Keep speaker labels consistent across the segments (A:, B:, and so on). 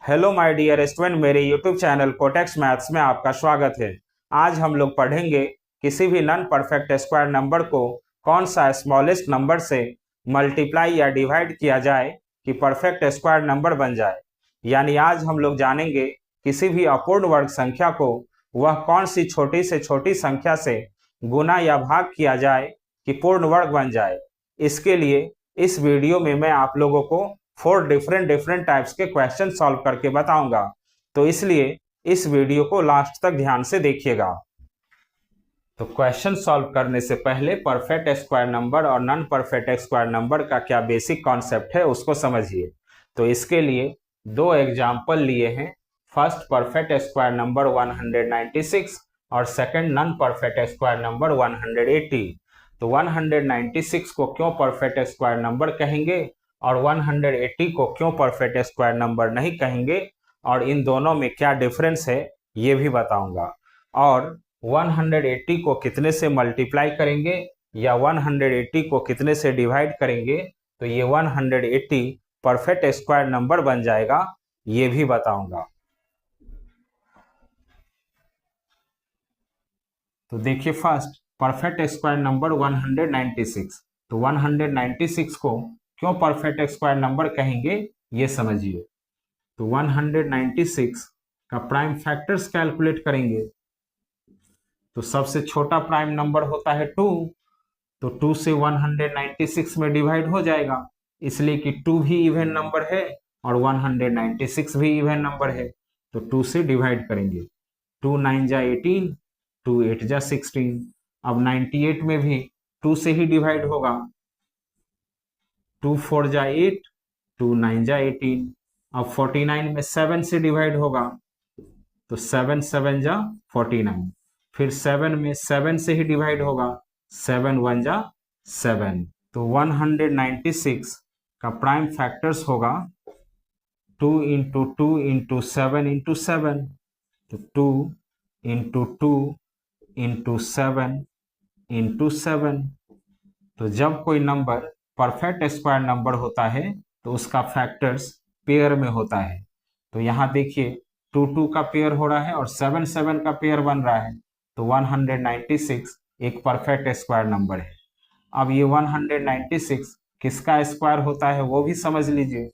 A: Hello my dear student, मेरे YouTube channel cortex maths में आपका स्वागत है। आज हम लोग पढ़ेंगे किसी भी नॉन परफेक्ट स्क्वायर नंबर को कौन सा स्मॉलेस्ट नंबर से मल्टीप्लाई या डिवाइड किया जाए कि परफेक्ट स्क्वायर नंबर बन जाए। यानी आज हम लोग जानेंगे किसी भी अपूर्ण वर्ग संख्या को वह कौन सी छोटी से छोटी संख्या से गुना या भाग किया जाए कि पूर्ण वर्ग बन जाए। इसके लिए इस वीडियो में मैं आप लोगों को 4 डिफरेंट टाइप्स के क्वेश्चन सॉल्व करके बताऊंगा, तो इसलिए इस वीडियो को लास्ट तक ध्यान से देखिएगा। तो क्वेश्चन सॉल्व करने से पहले परफेक्ट स्क्वायर नंबर और नॉन परफेक्ट स्क्वायर नंबर का क्या बेसिक कॉन्सेप्ट है उसको समझिए। तो इसके लिए दो एग्जाम्पल लिए हैं। फर्स्ट परफेक्ट स्क्वायर नंबर 196 और second non perfect square number 180। तो 196 को क्यों परफेक्ट स्क्वायर नंबर कहेंगे और 180 को क्यों परफेक्ट स्क्वायर नंबर नहीं कहेंगे और इन दोनों में क्या डिफरेंस है ये भी बताऊंगा। और 180 को कितने से मल्टीप्लाई करेंगे या 180 को कितने से डिवाइड करेंगे तो ये 180 परफेक्ट स्क्वायर नंबर बन जाएगा, ये भी बताऊंगा। तो देखिए फर्स्ट परफेक्ट स्क्वायर नंबर 196। तो 196 को क्यों परफेक्ट स्क्वायर नंबर कहेंगे ये समझिए। तो 196 का प्राइम फैक्टर्स कैलकुलेट करेंगे तो सबसे छोटा प्राइम नंबर होता है 2। तो 2 से 196 में डिवाइड हो जाएगा, इसलिए कि 2 भी इवन नंबर है और 196 भी इवन नंबर है। तो 2 से डिवाइड करेंगे। 2 9 जा 18, 2 8 जा 16। अब 98 में भी 2 से ही डिवाइड होगा। 2 4 जा 8, 2 9 जा 18। अब 49 में 7 से डिवाइड होगा तो 7 7 जा 49। फिर 7 में 7 से ही डिवाइड होगा, 7 1 जा 7। तो 196 का प्राइम फैक्टर्स होगा 2 इंटू 2 इंटू 7 इंटू 7। तो 2 इंटू 2 इंटू 7 इंटू 7। तो जब कोई नंबर परफेक्ट स्क्वायर नंबर होता है तो उसका फैक्टर्स पेयर में होता है। तो यहाँ देखिए 2 2 का पेयर हो रहा है और 7 7 का पेयर बन रहा है। तो 196 एक परफेक्ट स्क्वायर नंबर है। अब ये 196 किसका स्क्वायर होता है वो भी समझ लीजिए।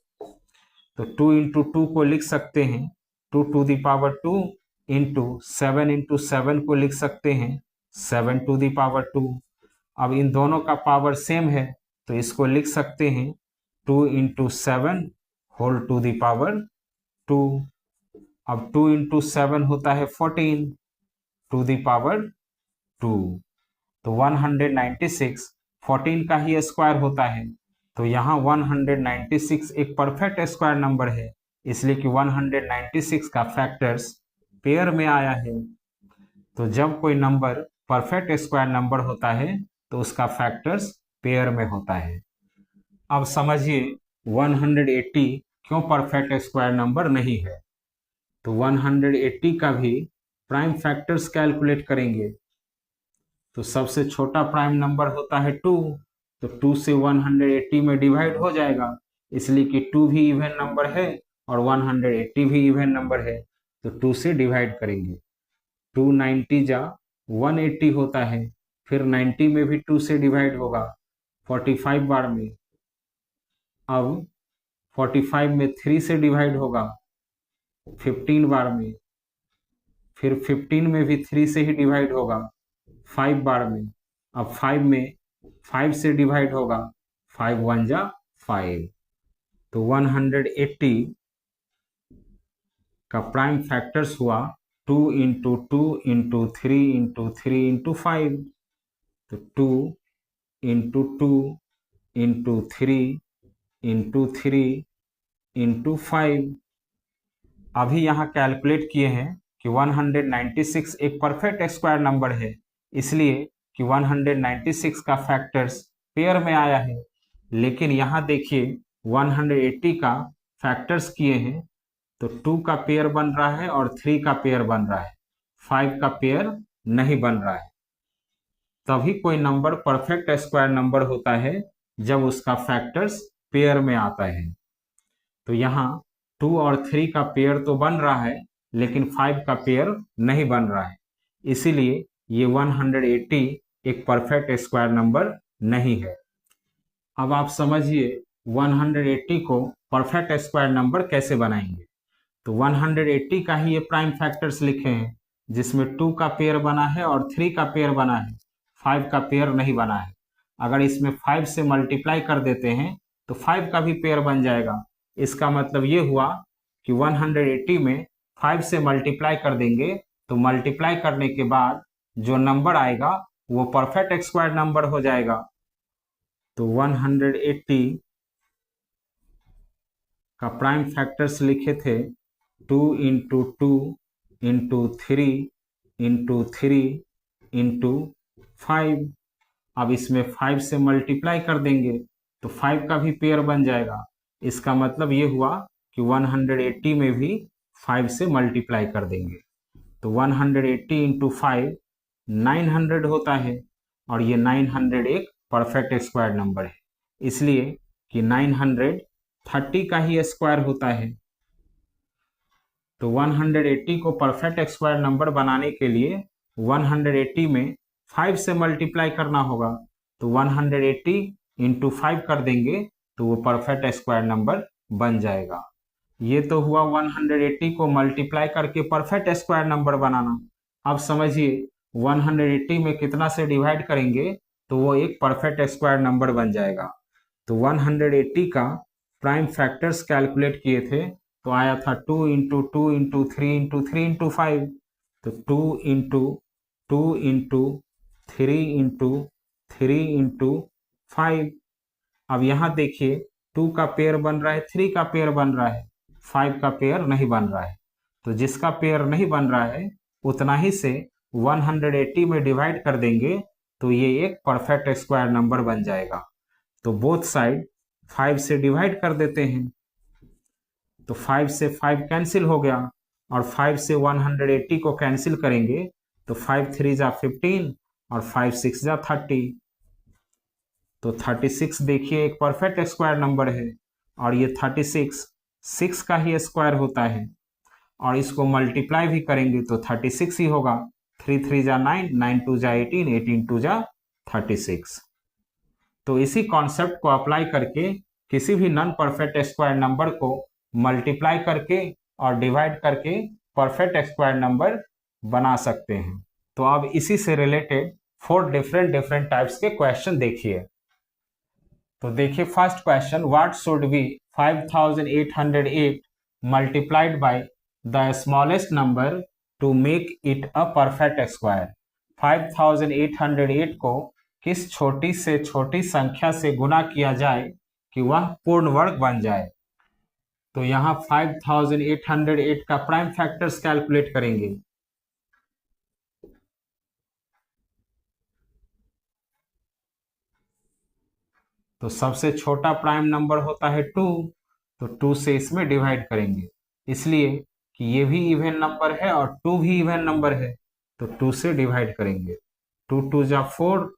A: तो 2 इंटू 2 को लिख सकते हैं 2 to the power 2 into 7 into 7 को लिख सकते हैं 7 टू दी पावर 2। अब इन दोनों का पावर सेम है तो इसको लिख सकते हैं 2 into 7 whole to the power 2। अब 2 इंटू 7 होता है 14 टू दी पावर 2। तो 196 14 का ही स्क्वायर होता है। तो यहाँ 196 एक परफेक्ट स्क्वायर नंबर है, इसलिए कि 196 का फैक्टर्स पेयर में आया है। तो जब कोई नंबर परफेक्ट स्क्वायर नंबर होता है तो उसका फैक्टर्स पेयर में होता है। अब समझिए 180 क्यों परफेक्ट स्क्वायर नंबर नहीं है। तो 180 का भी प्राइम फैक्टर्स कैलकुलेट करेंगे तो सबसे छोटा प्राइम नंबर होता है 2। तो 2 से 180 में डिवाइड हो जाएगा, इसलिए कि 2 भी इवन नंबर है और 180 भी इवन नंबर है। तो 2 से डिवाइड करेंगे। 2 90 जा 180 होता है, फिर 90 में भी 2 से डिवाइड होगा 45 बार में। अब 45 में 3 से डिवाइड होगा 15 बार में। फिर 15 में भी 3 से ही डिवाइड होगा 5 बार में। अब 5 में 5 से डिवाइड होगा 5 1 जा 5। तो 180 का प्राइम फैक्टर्स हुआ 2 इंटू 2 इंटू 3 इंटू 3 इंटू 5। तो 2 इंटू 2 इंटू 3 इंटू 3 इंटू 5। अभी यहाँ कैलकुलेट किए हैं कि 196 एक परफेक्ट स्क्वायर नंबर है, इसलिए कि 196 का फैक्टर्स पेयर में आया है। लेकिन यहाँ देखिए 180 का फैक्टर्स किए हैं तो 2 का पेयर बन रहा है और 3 का पेयर बन रहा है, 5 का पेयर नहीं बन रहा है। तभी कोई नंबर परफेक्ट स्क्वायर नंबर होता है जब उसका फैक्टर्स पेयर में आता है। तो यहाँ 2 और 3 का पेयर तो बन रहा है लेकिन 5 का पेयर नहीं बन रहा है, इसीलिए ये 180 एक परफेक्ट स्क्वायर नंबर नहीं है। अब आप समझिए 180 को परफेक्ट स्क्वायर नंबर कैसे बनाएंगे। तो 180 का ही ये प्राइम फैक्टर्स लिखे हैं, जिसमें 2 का पेयर बना है और 3 का पेयर बना है, 5 का पेयर नहीं बना है। अगर इसमें 5 से मल्टीप्लाई कर देते हैं तो 5 का भी पेयर बन जाएगा। इसका मतलब ये हुआ कि 180 में 5 से मल्टीप्लाई कर देंगे तो मल्टीप्लाई करने के बाद जो नंबर आएगा वो परफेक्ट स्क्वायर नंबर हो जाएगा। तो 180 का प्राइम फैक्टर्स लिखे थे 2 इंटू 2 इंटू 3 इंटू 3 इंटू 5। अब इसमें 5 से मल्टीप्लाई कर देंगे तो 5 का भी पेयर बन जाएगा। इसका मतलब ये हुआ कि 180 में भी 5 से मल्टीप्लाई कर देंगे तो 180 इंटू 5 900 होता है, और ये 900 एक परफेक्ट स्क्वायर नंबर है, इसलिए कि 900 30 का ही स्क्वायर होता है। तो 180 को परफेक्ट स्क्वायर नंबर बनाने के लिए 180 में 5 से मल्टीप्लाई करना होगा, तो 180 इंटू 5 कर देंगे तो वो परफेक्ट स्क्वायर नंबर बन जाएगा। ये तो हुआ 180 को मल्टीप्लाई करके परफेक्ट स्क्वायर नंबर बनाना। अब समझिए 180 में कितना से डिवाइड करेंगे तो वो एक परफेक्ट स्क्वायर नंबर बन जाएगा। तो 180 का प्राइम फैक्टर्स कैलकुलेट किए थे तो आया था 2 इंटू 2 इंटू 3 इंटू 3 इंटू 5। तो 2 इंटू 2 इंटू 3 इंटू 3 इंटू 5। अब यहाँ देखिए 2 का पेयर बन रहा है, 3 का पेयर बन रहा है, 5 का पेयर नहीं बन रहा है। तो जिसका पेयर नहीं बन रहा है उतना ही से 180 में डिवाइड कर देंगे तो ये एक परफेक्ट स्क्वायर नंबर बन जाएगा। तो बोथ साइड 5 से डिवाइड कर देते हैं तो 5 से 5 कैंसिल हो गया, और 5 से 180 को कैंसिल करेंगे तो 5 3 जा 15 और 5 6 जा 30। तो 36 देखिए एक परफेक्ट स्क्वायर नंबर है, और ये 36 6 का ही स्क्वायर होता है, और इसको मल्टीप्लाई भी करेंगे तो 36 ही होगा। 3 3 जा 9, 9 2 जा 18, 18 2 जा 36। तो इसी कॉन्सेप्ट को अप्लाई करके किसी भी नॉन परफेक्ट स्क्वायर नंबर को मल्टीप्लाई करके और डिवाइड करके परफेक्ट स्क्वायर नंबर बना सकते हैं। तो अब इसी से रिलेटेड 4 डिफरेंट टाइप्स के क्वेश्चन देखिए। तो देखिए first question, what should be 5808 multiplied by the smallest number two make it a perfect square. 5808 को किस छोटी से छोटी संख्या से गुना किया जाए कि वह पूर्ण वर्ग बन जाए। तो यहाँ 5808 का प्राइम फैक्टर्स कैलकुलेट करेंगे। तो सबसे छोटा प्राइम नंबर होता है 2, तो 2 से इसमें डिवाइड करेंगे, इसलिए कि ये भी इवन नंबर है और 2 भी इवन नंबर है, तो 2 से डिवाइड करेंगे। 2 2 जा 4,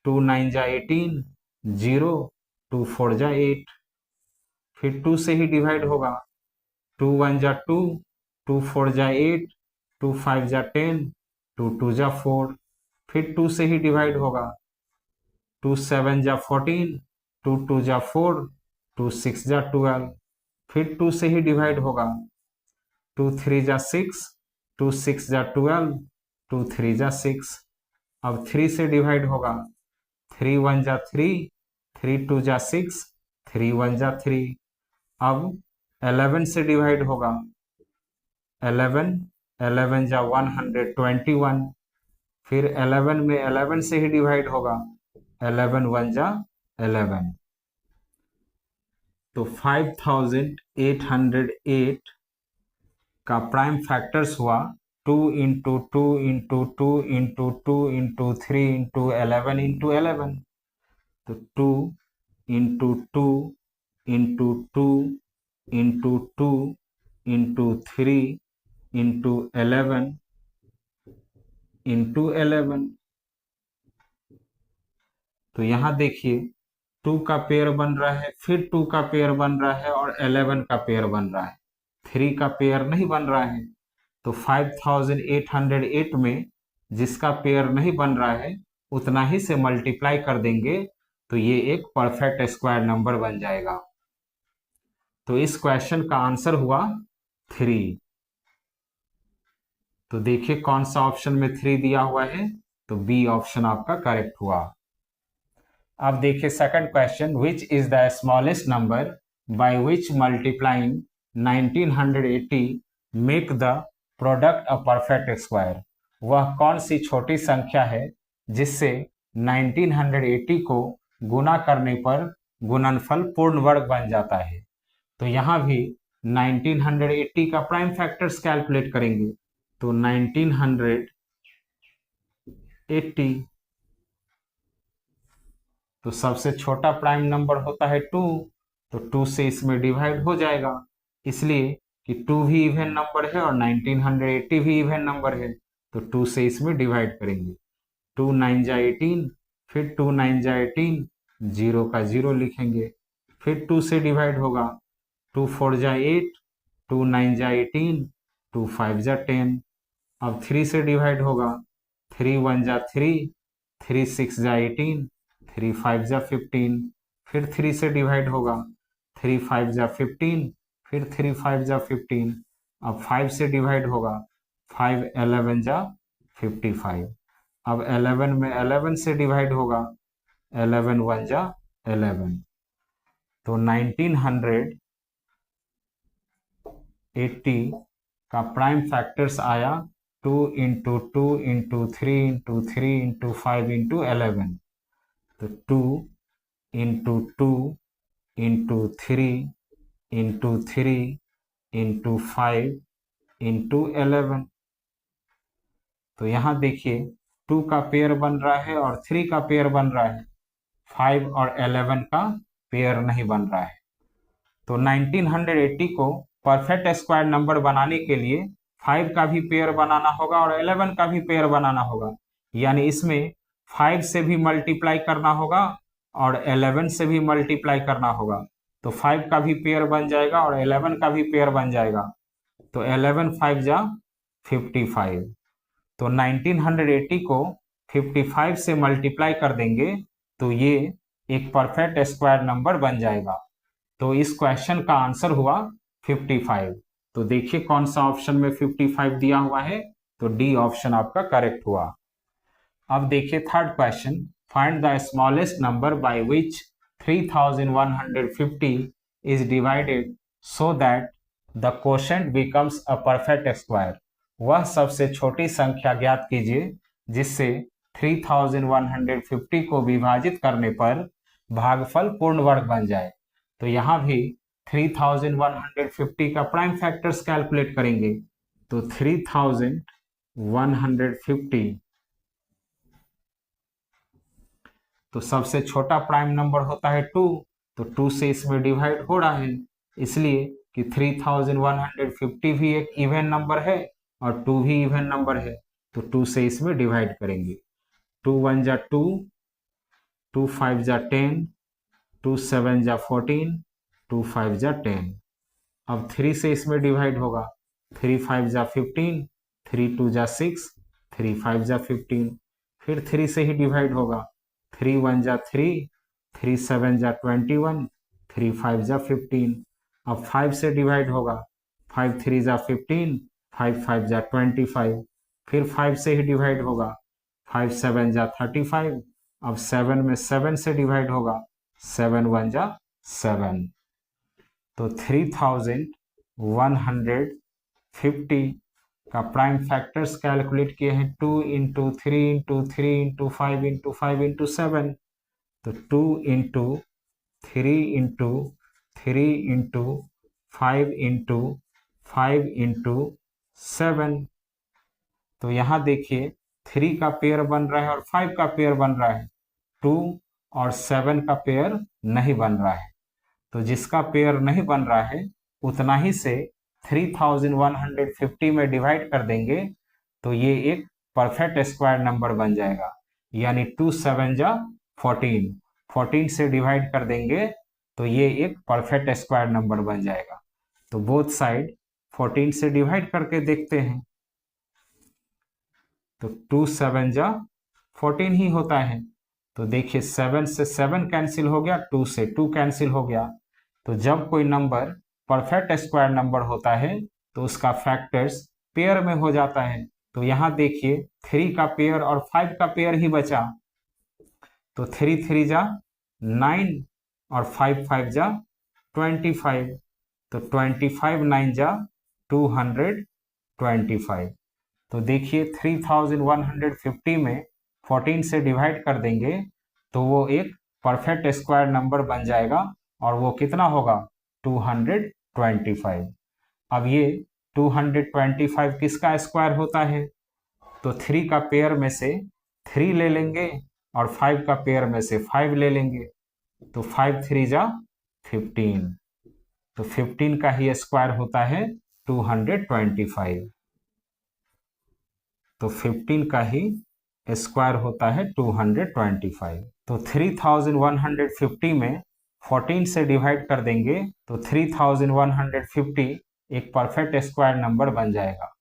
A: 2 9 जा 18, 0, 2 4 जा 8। फिर 2 से ही डिवाइड होगा। 2 1 जा 2, 2 4 जा 8, 2 5 जा 10, 2 2 जा 4। फिर 2 से ही डिवाइड होगा। 2 7 जा 14, 2 2 जा 4, 2 6 जा 12। फिर 2 से ही डिवाइड होगा। 2 3 जा 6, 2 6 जा 12, 2 3 जा 6। अब 3 से डिवाइड होगा। 3 1 जा 3, 3 2 जा 6, 3 1 जा 3। अब 11 से डिवाइड होगा। 11 11 जा 121। फिर 11 में 11 से ही डिवाइड होगा। 11 1 जा 11। तो 5808 का प्राइम फैक्टर्स हुआ 2 into 2 into 2 into 2 into 3 into 11 into 11। तो 2 into 2 into 2 into 2 into 3 into 11 into 11। तो यहाँ देखिए 2 का पेयर बन रहा है, फिर 2 का पेयर बन रहा है और 11 का पेयर बन रहा है। 3 का पेयर नहीं बन रहा है, तो 5808 में जिसका पेयर नहीं बन रहा है उतना ही से मल्टीप्लाई कर देंगे तो ये एक परफेक्ट स्क्वायर नंबर बन जाएगा। तो इस क्वेश्चन का आंसर हुआ 3। तो देखिए कौन सा ऑप्शन में 3 दिया हुआ है, तो बी ऑप्शन आपका करेक्ट हुआ। अब देखिए second question, which is the smallest number by which multiplying 1980 make the product a perfect square. वह कौन सी छोटी संख्या है जिससे 1980 को गुना करने पर गुणनफल पूर्ण वर्ग बन जाता है। तो यहाँ भी 1980 का प्राइम फैक्टर्स कैलकुलेट करेंगे। तो 1980, तो सबसे छोटा प्राइम नंबर होता है 2, तो 2 से इसमें डिवाइड हो जाएगा, इसलिए कि 2 भी इवन नंबर है और 1980 भी इवन नंबर है, तो 2 से इसमें डिवाइड करेंगे। 2 9 जा 18, फिर 2 9 जा 18, 0 का 0 लिखेंगे, फिर 2 से डिवाइड होगा। 2 4 जा 8, 2 9 जा 18, 2 5 जा 10। अब 3 से डिवाइड होगा। 3 1 जा 3, 3 6 जा 18, 3 5 जा 15, फिर 3 से डिवाइड होगा। 3 5 जा 15, फिर 3 5 जा 15। अब 5 से डिवाइड होगा। 5 11 जा 55। अब 11 में 11 से डिवाइड होगा। 11 1 जा 11। तो 1980 का प्राइम फैक्टर्स आया 2 into 2 into 3 into 3 into 5 into 11। तो 2 into 2 into 3 into 3 into 5 into 11। तो यहाँ देखिए 2 का पेयर बन रहा है और 3 का पेयर बन रहा है, 5 और 11 का पेयर नहीं बन रहा है। तो 1980 को परफेक्ट स्क्वायर नंबर बनाने के लिए 5 का भी पेयर बनाना होगा और 11 का भी पेयर बनाना होगा, यानी इसमें 5 से भी मल्टीप्लाई करना होगा और 11 से भी मल्टीप्लाई करना होगा। तो 5 का भी पेयर बन जाएगा और 11 का भी पेयर बन जाएगा। तो 11 5 जा 55। तो 1980 को 55 से मल्टीप्लाई कर देंगे तो ये एक परफेक्ट स्क्वायर नंबर बन जाएगा। तो इस क्वेश्चन का आंसर हुआ 55। तो देखिए कौन सा ऑप्शन में 55 दिया हुआ है, तो डी ऑप्शन आपका करेक्ट हुआ। अब देखिए third question, find the smallest number by which 3150 is divided so that the quotient becomes a perfect square. वह सबसे छोटी संख्या ज्ञात कीजिए जिससे 3150 को विभाजित करने पर भागफल पूर्ण वर्ग बन जाए। तो यहाँ भी 3150 का प्राइम फैक्टर्स कैलकुलेट करेंगे। तो 3150, तो सबसे छोटा प्राइम नंबर होता है 2, तो 2 से इसमें डिवाइड हो रहा है, इसलिए कि 3150 भी एक इवन नंबर है और 2 भी इवन नंबर है, तो 2 से इसमें डिवाइड करेंगे। 2 1 जा 2, 2 5 जा 10, 2 7 जा 14, 2 5 जा 10। अब 3 से इसमें डिवाइड होगा। 3 5 जा 15, 3 2 जा 6, 3 5 जा 15, फिर 3 से ही डिवाइड होगा। 3 1 जा 3, 3 7 जा 21, 3 5 जा 15। अब 5 से डिवाइड होगा। 5 3 जा 15, 5 5 जा 25, फिर 5 से ही डिवाइड होगा। 5 7 जा 35। अब 7 में 7 से डिवाइड होगा। 7 1 जा 7। तो 3150 का प्राइम फैक्टर्स कैलकुलेट किए हैं 2 into 3 into 3 into 5 into 5 into 7। तो 2 into 3 into 3 into 5 into 5 into 7। तो यहाँ देखिए 3 का पेयर बन रहा है और 5 का पेयर बन रहा है, 2 और 7 का पेयर नहीं बन रहा है। तो जिसका पेयर नहीं बन रहा है उतना ही से 3150 में डिवाइड कर देंगे तो ये एक परफेक्ट स्क्वायर नंबर बन जाएगा, यानी 2 7 जा 14, 14 से डिवाइड कर देंगे तो ये एक परफेक्ट स्क्वायर नंबर बन जाएगा। तो बोथ साइड 14 से डिवाइड करके देखते हैं। तो 2 7 जा 14 ही होता है। तो देखिए 7 से 7 कैंसिल हो गया, 2 से 2 कैंसिल हो गया। तो जब कोई नंबर परफेक्ट स्क्वायर नंबर होता है तो उसका फैक्टर्स पेयर में हो जाता है। तो यहाँ देखिए 3 का पेयर और 5 का पेयर ही बचा। तो 3 3 जा 9 और 5 5 जा 25। तो 25 9 जा 225। तो देखिए 3150 में 14 से डिवाइड कर देंगे तो वो एक परफेक्ट स्क्वायर नंबर बन जाएगा और वो कितना होगा 225। अब ये 225 किसका स्क्वायर होता है? तो 3 का पेयर में से 3 ले लेंगे और 5 का पेयर में से 5 ले लेंगे। तो 5 3 जा 15। तो 15 का ही स्क्वायर होता है 225। तो 15 का ही स्क्वायर होता है 225। तो 3150 में 14 से डिवाइड कर देंगे तो 3150 एक परफेक्ट स्क्वायर नंबर बन जाएगा।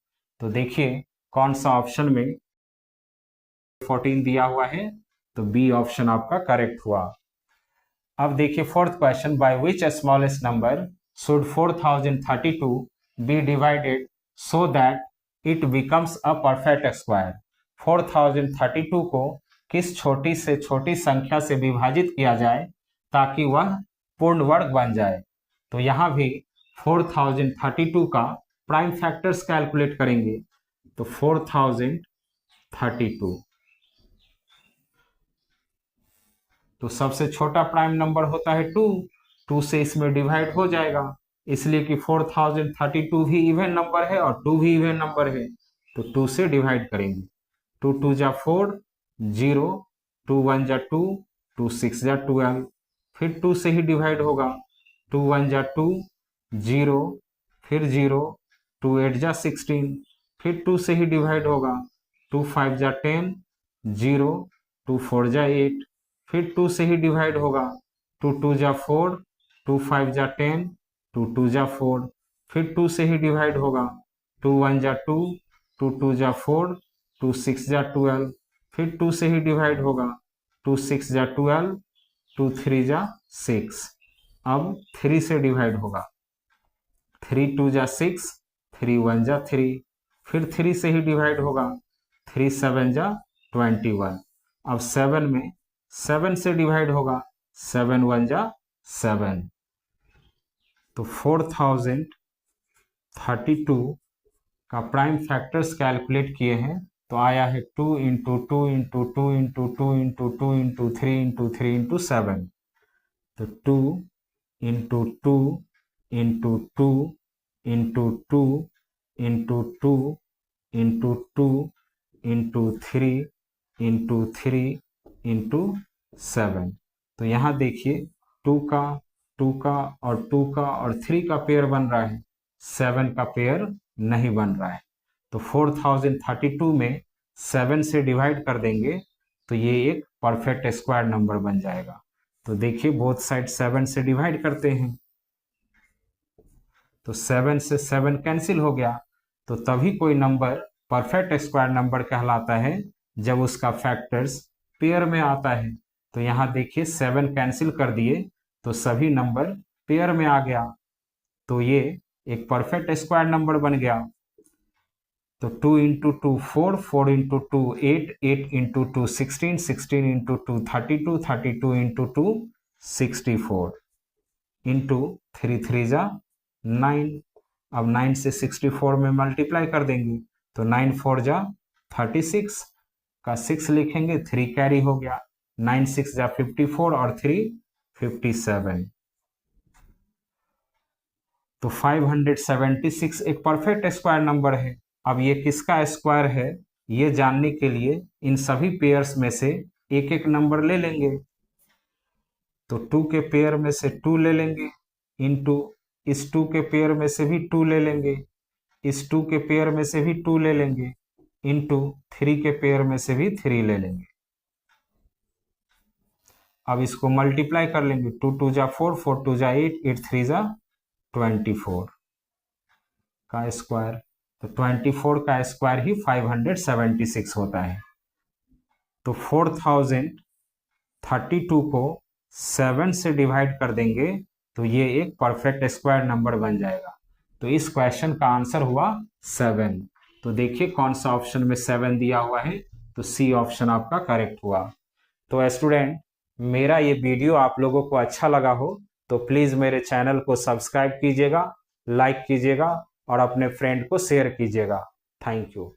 A: तो देखिए कौन सा ऑप्शन में 14 दिया हुआ है, तो बी ऑप्शन आपका करेक्ट हुआ। अब देखिए fourth question, by which smallest number should 4032 be divided so that it becomes a perfect square. 4032 को किस छोटी से छोटी संख्या से विभाजित किया जाए ताकि वह पूर्ण वर्ग बन जाए। तो यहाँ भी 4032 का प्राइम फैक्टर्स कैलकुलेट करेंगे। तो 4032, तो सबसे छोटा प्राइम नंबर होता है 2, 2 से इसमें डिवाइड हो जाएगा, इसलिए कि 4032 भी इवन नंबर है और 2 भी इवन नंबर है। तो 2 से डिवाइड करेंगे। 2 2 जा 4, 0, 2 1 जा 2, 2 6 जा 12, फिर 2 से ही डिवाइड होगा। 2 1 जा 2, 0, फिर 0, 2 8 जा 16, फिर 2 से ही डिवाइड होगा। 2 5 जा 10, 0, 2 4 जा 8, फिर 2 से ही डिवाइड होगा। 2 2 जा 4, 2 5 जा 10, 2 2 जा 4, फिर 2 से ही डिवाइड होगा। 2 1 जा 2, 2 2 जा 4, 2 6 जा 12, फिर 2 से ही डिवाइड होगा। 2 6 जा 12, 2 3 जा 6। अब 3 से डिवाइड होगा। 3 2 जा 6, 3 1 जा 3, फिर 3 से ही डिवाइड होगा। 3 7 जा 21। अब 7 में 7 से डिवाइड होगा। 7 1 जा 7। तो 4032 का प्राइम फैक्टर्स कैलकुलेट किए हैं तो आया है 2 into 2 into 2 into 2 into 2 into 3 into 3 into 7। तो 2 into 2 into 2 into 2 into 2 into 2 into 3 into 3 into 7। तो यहाँ देखिए 2 का 2 का और 2 का और 3 का पेयर बन रहा है, 7 का पेयर नहीं बन रहा है। तो 4032 में 7 से डिवाइड कर देंगे तो ये एक परफेक्ट स्क्वायर नंबर बन जाएगा। तो देखिए बोथ साइड 7 से डिवाइड करते हैं तो 7 से 7 कैंसिल हो गया। तो तभी कोई नंबर परफेक्ट स्क्वायर नंबर कहलाता है जब उसका फैक्टर्स पेयर में आता है। तो यहाँ देखिए 7 कैंसिल कर दिए तो सभी नंबर पेयर में आ गया, तो ये एक परफेक्ट स्क्वायर नंबर बन गया। तो 2 into 2 4, 4 into 2 8, 8 into 2 16, 16 into 2 32, 32 into 2 64, into 3 3 जा 9। अब 9 से 64 में मल्टीप्लाई कर देंगे तो 9 4 जा 36 का 6 लिखेंगे, 3 कैरी हो गया। 9 6 जा 54 और 3 57। तो 576 एक परफेक्ट स्क्वायर नंबर है। अब ये किसका स्क्वायर है ये जानने के लिए इन सभी पेयर्स में से एक एक नंबर ले लेंगे। तो 2 के पेयर में से 2 ले लेंगे, इंटू इस 2 के पेयर में से भी 2 ले लेंगे, इस 2 के पेयर में से भी 2 ले लेंगे, इंटू 3 के पेयर में से भी 3 ले लेंगे। अब इसको मल्टीप्लाई कर लेंगे। 2 2 जा 4, 4 2 जा 8, 8 3 जा 24 का स्क्वायर, तो 24 का स्क्वायर ही 576 होता है। तो 4032 को 7 से डिवाइड कर देंगे तो ये एक परफेक्ट स्क्वायर नंबर बन जाएगा। तो इस क्वेश्चन का आंसर हुआ 7। तो देखिए कौन सा ऑप्शन में 7 दिया हुआ है, तो सी ऑप्शन आपका करेक्ट हुआ। तो स्टूडेंट, मेरा ये वीडियो आप लोगों को अच्छा लगा हो तो प्लीज़ मेरे चैनल को सब्सक्राइब कीजिएगा, लाइक कीजिएगा और अपने फ्रेंड को शेयर कीजिएगा। Thank you.